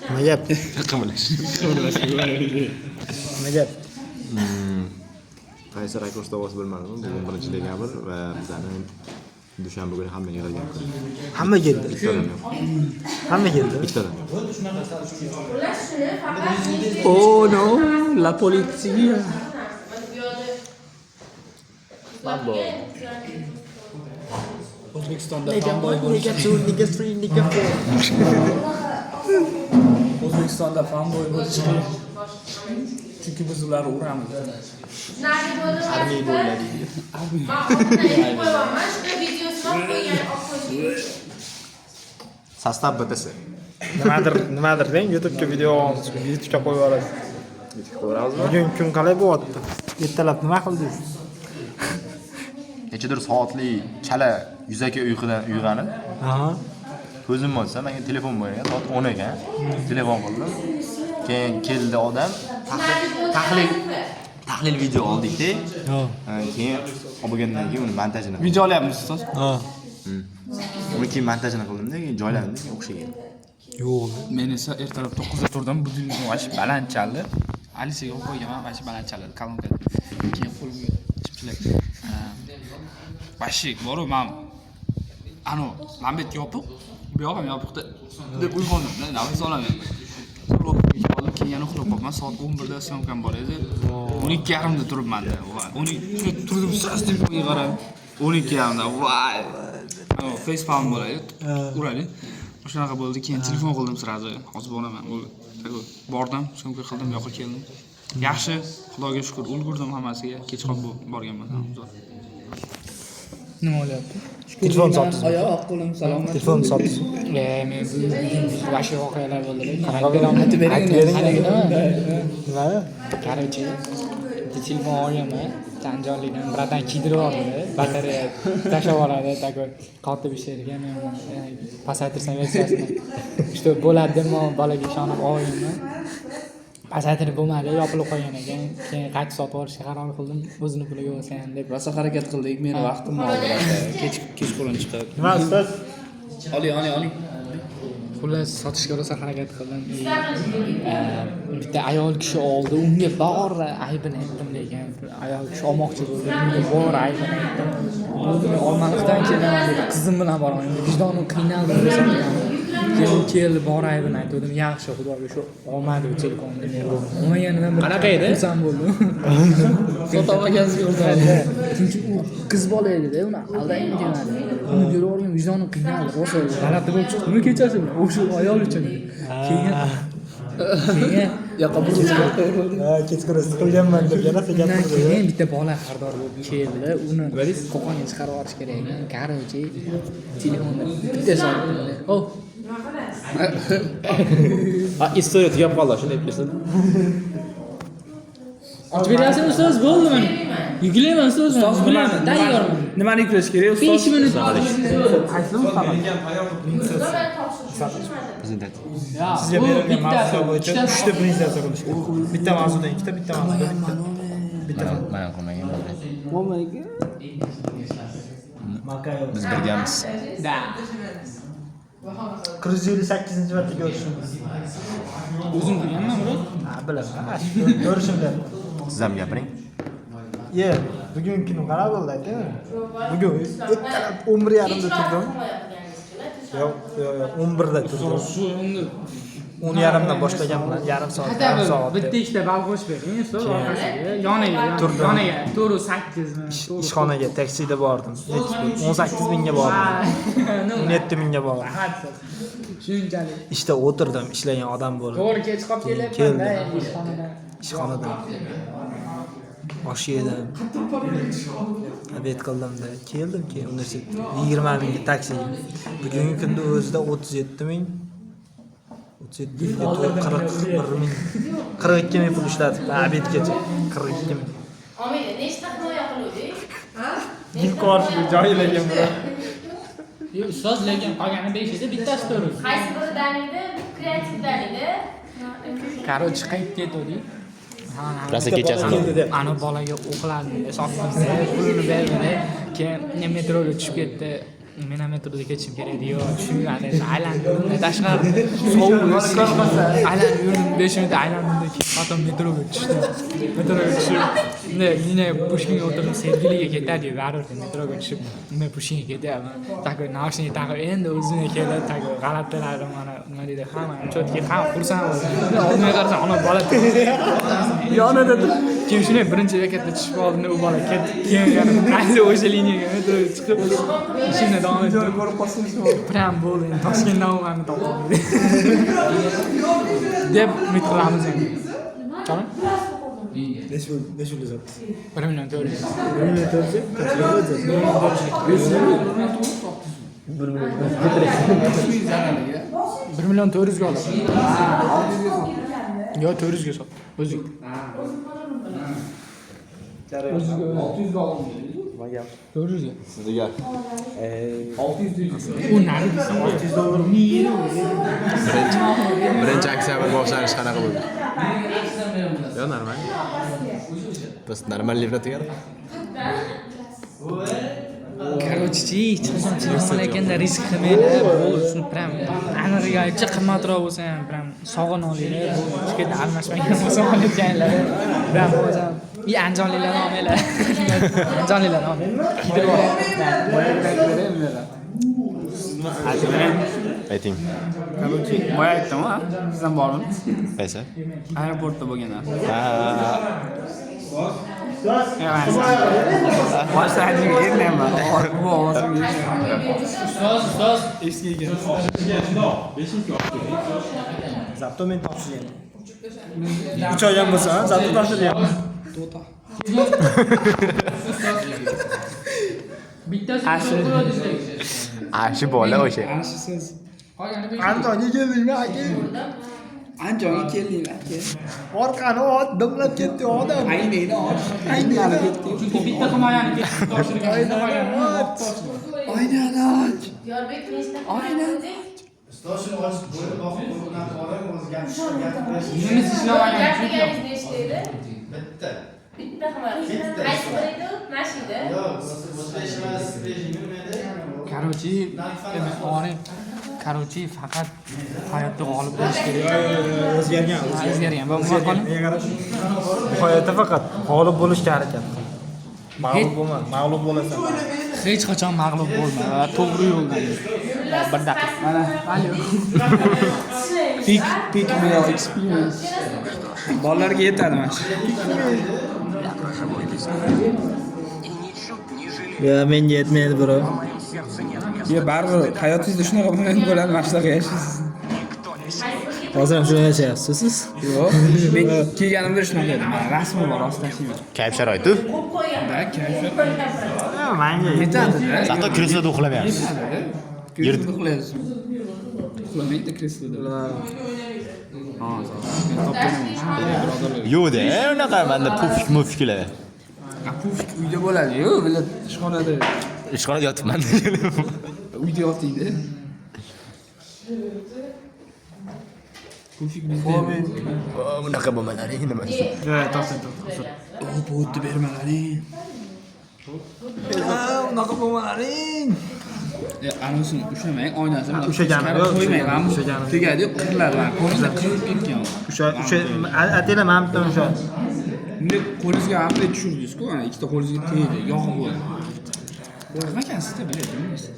Nima gap? Qimlash. Nima gap? Qaysi rakursda ovoz bilmadim. Bugun birinchi dekabr va bizlarni dushanba kuni hamma yig'ilgan kun. Hamma keldi. Bittadan yo'q. Hamma keldi. Bittadan. Oh no, la polizia. Mambo. O'zbekistonda fanboy bo'lish. O'zbekistonda fanboy bo'lish qiyin. Chunki biz ularni uramiz. Armiy bo'ladi. Sostav bitasi. Nimadir deng, YouTube'ga video olamiz, YouTube'ga qo'yib yuboramiz. Yetib ko'ramizmi? Bugun kun qalay bo'lyapti? Ertalab nima qildingiz? Kechadir soatli chala yuzaki uyqudan uyg'onib, Aha. ko'zimni ochsam, menga telefon bor ekan, soat 10 ekan. Telefon qildim. Keyin keldi odam, tahlil video oldik-da. Ha. Keyin olib bo'lgandan keyin uni montajini Video olyapmiz ustoz. Ha. uni keyin montajini qildim-da, keyin joyladim, keyin o'xshagan. Yo'q. Men esa ertalab 9 da turdim, budilnik vash baland chaldi. Alisiga qo'yganman, vash baland chaldi, kolonka. Keyin qo'limga chipchilar. Vashi bor-ku, men lambet yopiq, bu yoq ham yopiqda deb uyg'ondim, nafas olaman. Keyin yana uxlab qoldim. Soat 11 da syomkam bor edi. 12:30 da turibman-da. 12 turdim, sastim qo'yga qarab. 12:30 da voy. Facepalm bo'ladi, uradi. O'shanaqa bo'ldi. Keyin telefon qildim sirazi. Hozir boraman. Bordim, syomka qildim, yoqqa keldim. Yaxshi, Xudoga shukr, ulgurdim hammasiga. Kech qolib borganman. Nima bo'lyapti? Telefon sotdingizmi? Oyoq, qo'lim salomat. Telefon sotdingiz. Men bugun vashi voqealar bo'ldi. Aytib bering. Nima? Короче, telefon olganman. Janjollikdan birdan kiydirib yubordi. Batareya tashlab yuboradi, такой qotib ishlaydigan. Men pasaytirsam versiyasini. Что bo'ladi deb bolaga ishonib olganman. Pasaytirib bo'lmadi, yopilib qolgan ekan. Keyin qaytib sotib olishga qaror qildim. O'zini puliga olsan deb. Rosa harakat qildik. Meni vaqtimni oldi. Kechqurun chiqib. Nima ustoz? Oling. Xullas sotishga rosa harakat qildim. Bitta ayol kishi oldi, unga bor aybini aytdim lekin ayol kishi olmoqchi bo'ldi. Unga bor aybini aytdim. Buni olmalikdan kelaman dedi. Qizim bilan boraman. Vijdonim qiynaldi desam. Keyin keldi bor aybini aytdim. Yaxshi, Xudoga shu olmadi telefonni. Olmaganidan bir qanaqa edi? Xursand bo'ldim. Sotolmaganingizga xursand. Chunki u qiz bola edi-da, uni aldaymi demadi. Uni ko'rib vijdonim qiynaldi. Rosa g'alati bo'lib chiqdi. Uni kechasi o'sha ayol uchun. Keyin yoqqa burib Kechqurun siqilganman deb yana gapirdi. keyin bitta bola xaridor bo'lib keldi. Uni qo'qonga chiqarib yuborish kerak ekan. Короче, telefonni bitta soldi. Oh. Istoriya tugab qoldi, shunday deb Ochib berasizmi ustoz? Bo'ldimi? Yuklayman ustoz. Yuklayman. Tayyorman. Nimani yuklash kerak ustoz? 5 minut. Prezident. Sizga berilgan mavzu bo'yicha 3 ta prezentatsiya qilish kerak. Bitta mavzudan 2 ta, bitta mavzudan bitta. Mana qilmagan bo'ldi. Bo'lmaydi. Biz birgamiz. Da. 158-marta ko'rishimiz. O'zim qilganman, bro. Ha, bilaman. Ko'rishimda. Siz ham gapiring. Bugun kuni qanaqa bo'ldi aytaymi? Bugun ertalab 11:30 da turdim. Yo'q, 11 da turdim. 10:30 dan boshlaganman, yarim soat. Bitta ikkita balqosh bering, ustoz, orqasiga. Yoniga. 4-8 mi? Ishxonaga taksida bordim. 18 mingga bordim. 17 mingga bordim. Shunchalik. Ishda o'tirdim, ishlagan odam bo'ldi. To'g'ri kech qolib kelyapman-da Ishxonadan. Osh yedim. Obed qildim-da, keldim keyin universitetga 20 mingga taksiga. Bugungi kunda o'zida 37 ming 41 ming 42 ming pul ishlatibdi obedgacha 42 ming. Omida nechta himoya qiluvdik? Ha? Yil ko'rish joyilagan bilan. Yo'q, ustoz lekin qolgani 5 edi, bittasi 4. Qaysi biridan edi? Kreativdan edi. Короче, qaytib ketdik. Rasa kechasini. Ana bolaga o'qiladi, sotdim, pulini berdi. Keyin metroga tushib ketdi. men ham metroda ketishim kerak edi. Yo, tushunmadi. Aylanib yurdim. Tashqari sovuq aylanib yurdim. 5 minut aylandim. Keyin metroga tushdim. Metroga tushib, yine Pushkinga o'tirdim. Sergeliga ketadi, baribir metroga tushib, men Pushkinga ketyapman. Такой naушник taqib, endi o'zimga kelib, такой g'alatilarim mana nima deydi, hamma chotki, hamma xursand bo'ldi. Olmay qarasam, ona bola yonida turib, keyin shunday birinchi bekatda tushib oldim, u bola ketdi. Keyin yana qaysi o'sha liniyaga metroga chiqib, ishimni davom ettirib ko'rib qolsam, prям bo'ldi. Toshkentdan o'g'ani topdim. Deb umid qilamiz endi. Qani? Necha bo'ldi? 1 million 400. 1 million 400? Bir milyon 400 ga olaman. Yo 400 ga sot. O'zing. O'zingga 600 ga olaman. Nima 400 ga. Sizga. 600 u nari $600 ni yeri. Birinchi oktyabr boshlanish qanaqa bo'ldi? Yo, normal. Biz normal livratigada. Короче, hech qachon telefon ekanda risk qilmanglar. Bu shuni prям aniqga aytcha qimmatroq bo'lsa ham prям sog'in olinglar. Bu ikkita almashmagan bo'lsa olayotganlar. Prям o'zim i anjonlilarni olmanglar. Anjonlilarni olmanglar. Kidirib Ayting. Короче, boya aytdim, ha? Sizdan bormi? Qaysi? Aeroportda bo'lganlar. Ha. Ustoz eski ekan. Zapto men topshirgan. 3 oydan bo'lsa, zapto topshirgan. Shu bola o'sha. Ana siz Antonga keldingmi, aka? Anjonga keldinglar, aka. Orqani ot, dimlab ketdi odam. Aynayni ot. Aynayni ketdi. Chunki bitta himoyani ketib topshirgan. Aynani ot. Yorbek nechta Aynen. Nimiz ishlamagan. Gapligingiz nechta edi? Bitta himoya. Qaysi biri edi? Mashina. Короче, Короче, faqat hayotda g'olib bo'lish kerak. O'zgargan. O'zgargan. Va muvaffaqiyat. Bu hayotda faqat g'olib bo'lishga harakat qil. Mag'lub bo'lma, mag'lub bo'lasan. Hech qachon mag'lub bo'lma va to'g'ri yo'ldan yur. Bir daqiqa. Mana, alo. Peak real experience. Bolalarga yetadi mana shu. Ya menga yetmaydi, bro. Yo, baribir hayotingizda shunaqa bo'ladi, mana shunaqa yashaysiz. Hozir ham shuni yashayapsiz siz? Yo'q, men kelganimda shunaqa edi. Mana rasmi bor, rostdan shimi. Kayf sharoiti. Da, kayfiyat. Menga Yetadi-da. Hatto kresloda uxlamayapsiz. Kresloda uxlayapsiz. Uxlamaydi kresloda. Ha, Yo'q-da, unaqa menda pufik-mufiklar. Pufik uyda bo'ladi-yu, bular ishxonada. Ishxonada yotibman. Uyda yotingda. Pufik bizda. Bunaqa bo'lmalaring nima? to'xta. Bu o'tni bermalaring. Unaqa bo'lmalaring. Anasini ushlamang, oynasini Ushlaganmi? qo'ymang. Ushlaganmi? Tegadi-yu, qirlar. Qo'lingizda qirib ketgan. O'sha atela men bitta o'sha. Bunday qo'lingizga hamda tushirdingiz-ku, ana ikkita qo'lingizga tegdi, yog'i bo'ldi. Nima ekansizda bilmaysiz.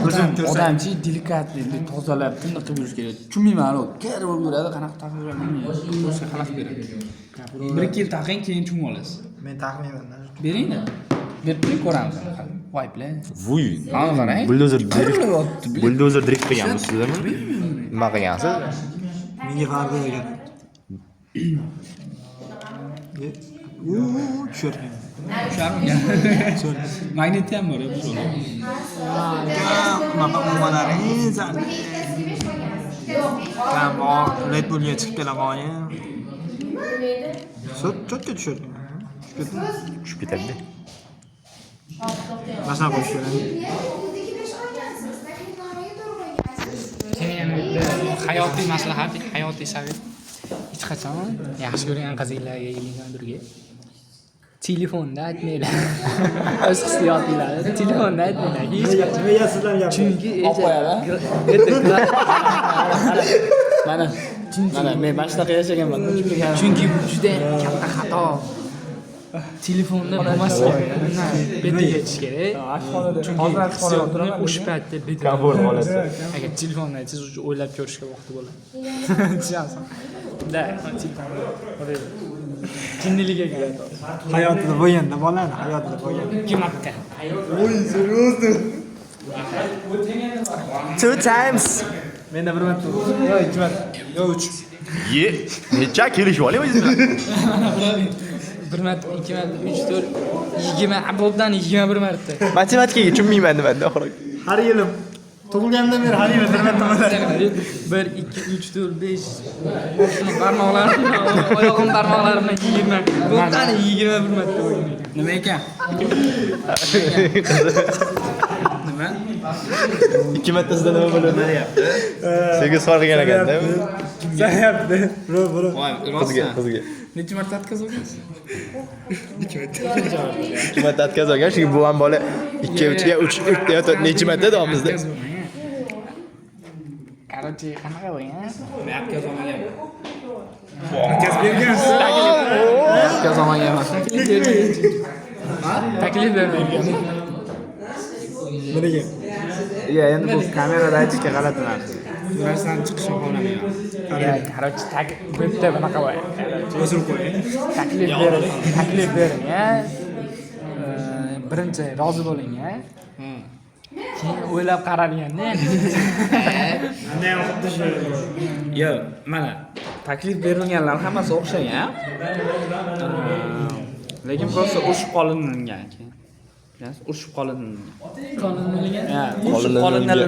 O'zim ko'rsam. Odamchi delikatli, tozalab, tindiq qilib yurish kerak. Tushunmayman, kar bo'lib yuradi, qanaqa taqib yuradi. Qo'shga xalaqit beradi. 1-2 yil taqing, keyin tushunib olasiz. Men taqmayman. Bering-da. Berib turing, ko'ramiz. Voy bilan. Vuy. Mana qarang. Buldozer drift qilganmiz sizlarmi? Nima qilgansiz? Menga qarab qo'ygan. Tushirgan. Magnit ham bor, bu. Unaqa bo'lmalaring san. Red Bullga chiqib kelaman. Cho'tga tushirgan. Tushib ketadi. Masana qo'yib qo'ygan. Keyin yana hayotiy maslahat, hayotiy savol. Hech qachon yaxshi ko'rgan qizinglarga, yigitlarga telefonda aytmanglar. O'z hissiyotinglarni telefonda aytmanglar. Hech qachon. Nega sizlar gapirasiz? Chunki mana men mana shunaqa yashaganman. Chunki bu juda katta xato. Telefonda bo'lmasa, betiga aytish kerak. Chunki hissiyotni o'sha paytda betiga. Agar telefonni aytsangiz, o'ylab ko'rishga vaqti bo'ladi. Tushunasizmi? Da, telefon. Jinniliga keladi. Hayotida bo'lganda bolani, hayotida bo'lganda. Kim akka? Oy, seriously. 2 times. Menda bir marta. Yo, 2 marta. Yo, 3. Ye, necha kelishib olyapsiz bilan? Bir marta, 2 marta, 3, 4, 20, abobdan 21 marta. Matematikaga tushunmayman nimada oxiri. Har yilim tug'ilgandan beri har yili bir marta bo'ladi. 1, 2, 3, 4, 5. Shuni barmoqlarim, oyog'im barmoqlarimdan 20. Bu qani 21 marta o'ynayman. Nima ekan? Nima? 2 martasida nima bo'ladi? Sevgi sor qilgan ekanda. Sayapti. Bro. Voy, Qizga. Necha marta o'tkazilgansiz? 2 marta o'tkazilgan, shu bu ham bola 2 3 ga 3 4 necha marta davomimizda. Qarachi qanaqa bo'lgan? Men o'tkazolmagan. O'tkazib bergansiz. O'tkazolmaganman. Taklif bermagan. Nimaga? Endi bu kamerada aytishga g'alati narsa. Bu narsani chiqishni xohlamayman. Qarachi bu yerda bunaqa bo'lgan. O'zim qo'ying. Taklif bering, birinchi rozi bo'ling, keyin o'ylab qaralganda Ana ham xuddi shu. Yo, mana taklif berilganlar hammasi o'xshagan. Lekin просто urushib qolingan keyin. Urushib qolingan. Urushib qolingan.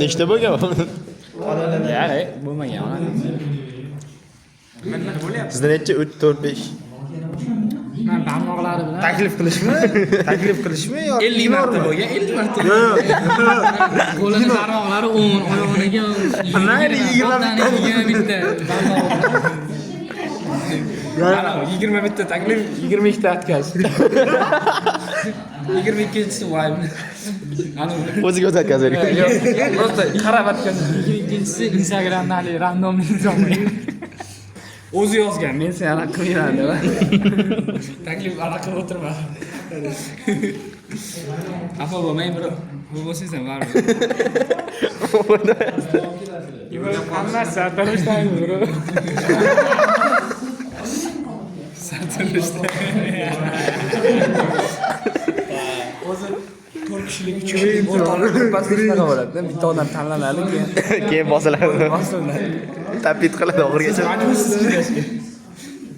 Nechta bo'lgan? Yo'q, bo'lmagan. Sizda necha 3 4 5 men barmoqlari bilan Taklif qilishmi yo 50 marta bo'lgan, 50 marta. qo'lini barmoqlari 10, oyog'iga 20 bitta Mana 20 bitta taklif, 22 ta o'tkaz. 22-chisi voy. Ana o'ziga o'zi o'tkazing. просто qarab o'tkaz. 22-chisi Instagramda hali randomli yozgan. O'zi yozgan, men seni anaqa qilmayman deb. Taklif anaqa qilib o'tirman. Afa bo'lmang, bro. Bu bo'lsangiz ham baribir. Hammasi sartaroshdan bro. Sartaroshdan. O'zi 4 kishilik uchun o'rtoqlik gruppasi shunaqa bo'ladi. Bitta odam tanlanadi, Keyin bosiladi. bosiladi. Tapit qiladi oxirigacha.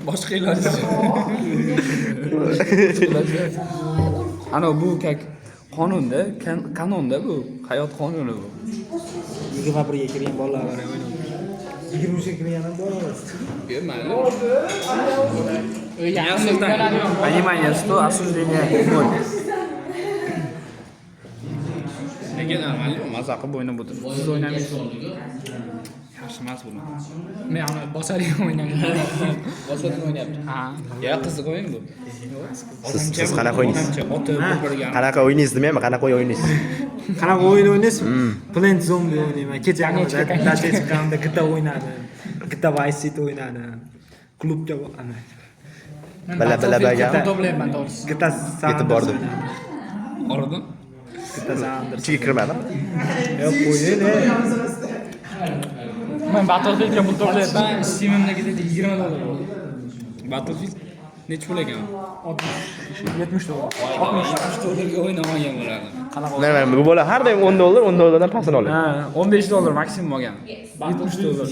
Boshqa iloji yo'q. Ana bu qonunda, kanonda bu, hayot qonuni bu. 21 ga kirgan bolalar ham o'ynaydi. 23 ga kirgan ham bolalar. Понимание, что осуждение ноль. Nega normalni maza qilib o'ynab o'tir. Siz o'ynamaysiz. Yaxshi emas bu. Men ana bosariga o'ynagan. Bosarga o'ynayapti. Ha. Ya qiziq o'yin bu. Siz qanaqa o'ynaysiz? Oti bir-biriga. Qanaqa o'ynaysiz demayman, qanaqa o'yin o'ynaysiz? Qanaqa o'yin o'ynaysizmi? Plant Zombie o'ynayman. Kecha dashga chiqqanimda GTA o'ynadim. GTA Vice City o'ynadim. Klubga ana. Bala-bala-baga. Doblayman to'g'risi. GTA Yetib bordim. Oradan GTA Sanders. Ichiga kirmadim. Yo'q, qo'ying. Men Battlefieldga pul to'playapman. Steam'imdagida $20. Battlefield necha pul ekan? 70 dollar. 60 dollarga o'ynamagan bo'lardim. Mana bu bola har doim $10, $10dan pasini oladi. Ha, 15 dollar maksimum olgan. 70 dollar.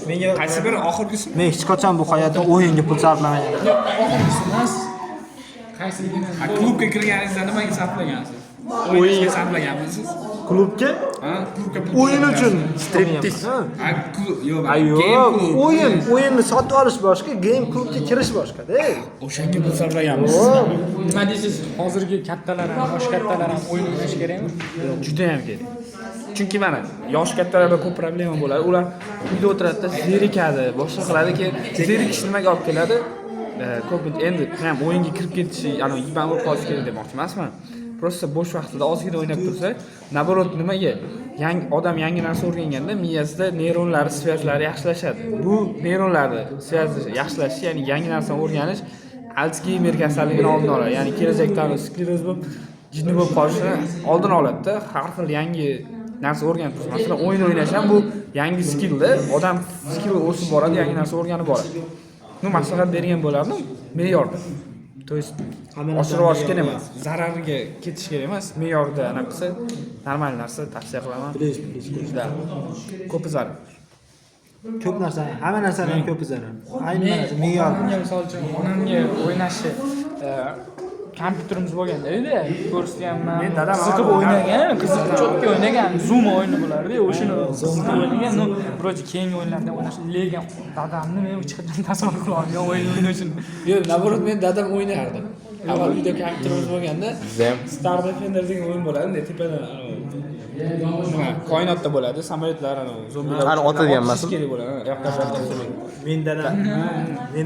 Menga Qaysi biri oxirgisi? men hech qachon bu hayotda o'yinga pul sarflamagan. Oxirgisi emas. Qaysiligini Klubga kirganingizda nimaga sarflagansiz? O'yinga sarflaganmisiz? Klubga Ha, klubga o'yin uchun Striptiz. Ha, yo'q. Yo'q, o'yinni sotib olish boshqa, game klubga kirish boshqa-da. O'shanga pul sarflaganmiz. nima deysiz? Hozirgi kattalar ham, yosh kattalar ham o'yin o'ynash kerakmi? Juda ham kerak. Chunki mana yosh kattalarda ko'p problema bo'ladi. Ular uyda o'tiradi, zerikadi, boshqa qiladi. Keyin zerikish nimaga olib keladi? ko'p endi ham o'yinga kirib ketishi, ana iban bo'lib qolishi kerak demoqchi emasman. Просто bo'sh vaqtida ozgina o'ynab tursa, naborot nimaga? Odam yangi narsa o'rganganda miyasida neyronlar svязlari yaxshilashadi. Bu neyronlarni svязi yaxshilashi, ya'ni yangi narsani o'rganish Alzheimer kasalligini oldini oladi. Ya'ni kelajakda skleroz bo'lib, jinni bo'lib qolishni oldini oladi-da. Har xil yangi narsa o'rganib tursa, masalan, o'yin o'ynash ham bu yangi skillda, odam skill o'sib boradi, yangi narsa o'rganib boradi. Bu maslahat bergan bo'lardim me'yorda. To есть oshirib olish kerak emas, zarariga ketish kerak emas, me'yorda anaqa qilsa normal narsa tavsiya qilaman. Juda ko'p zarar. Ko'p narsa, hamma narsaning ko'pi zarar. Ayni mana shu me'yor. Misol uchun onamga o'ynashi kompyuterimiz bo'lganda edi, ko'rsatganman. Men dadam qiziqib o'ynagan, qiziqib cho'tga o'ynagan, Zoom o'yini bo'lardi, o'shani qiziqib o'ynagan. No, birochi keyingi o'yinlarda o'ynash lekin dadamni men hech qachon tasavvur qila olmagan o'yin o'ynashini. Yo'q, naborot men dadam o'ynardi. Avval uyda kompyuterimiz bo'lganda Star Defender degan o'yin bo'ladi, tepadan nima, koinotda bo'ladi, samolyotlar, zombilar. Ana otadigan emasmi? Kerak bo'ladi. Men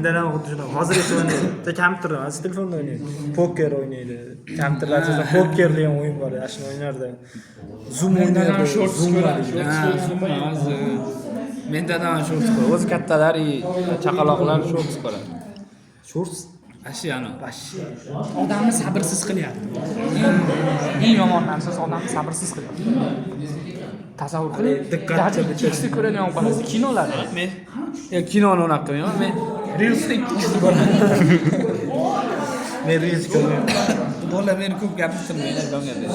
dadam xuddi shunaqa. Hozirgacha o'ynaydi. Kompyuterda emas, telefonda o'ynaydi. Poker o'ynaydi. Kompyuterda asosan poker degan o'yin bor, shuni o'ynardi. Zoom o'ynardi. Zoom ko'radi. Men dadam shorts ko'radi. O'zi kattalar, chaqaloqlar shorts ko'radi. Shorts Ashiyani. Odamni sabrsiz qilyapti. Eng yomon narsa odamni sabrsiz qilyapti. Tasavvur qiling, diqqatli ko'radigan qolasiz kinolarni. Men kinoni unaqa qilmayman, men Reels'da ikkisi ko'raman. Men Reels ko'rmayman. Bola meni ko'p gapirtirmaydi, aytganda.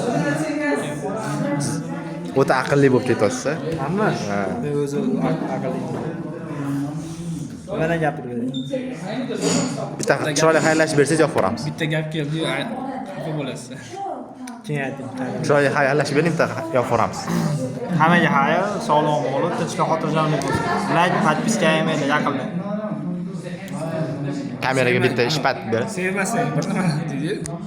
O'ta aqlli bo'lib ketyapsiz. Hamma men o'zi aqlli. Mana gapiradi. Bitta chiroyli xayrlashib bersangiz javob beramiz. Bitta gap keldi-yu, xafa bo'lasiz. Keyin ayting. Chiroyli xayrlashib bering, bitta javob beramiz. Hammaga xayr, sog'lom bo'lib, tinchlik xotirjamlik bo'lsin. Like, podpiska yemanglar yaqinda. Kameraga bitta ishpat ber. Sevmasang bir nima deydi.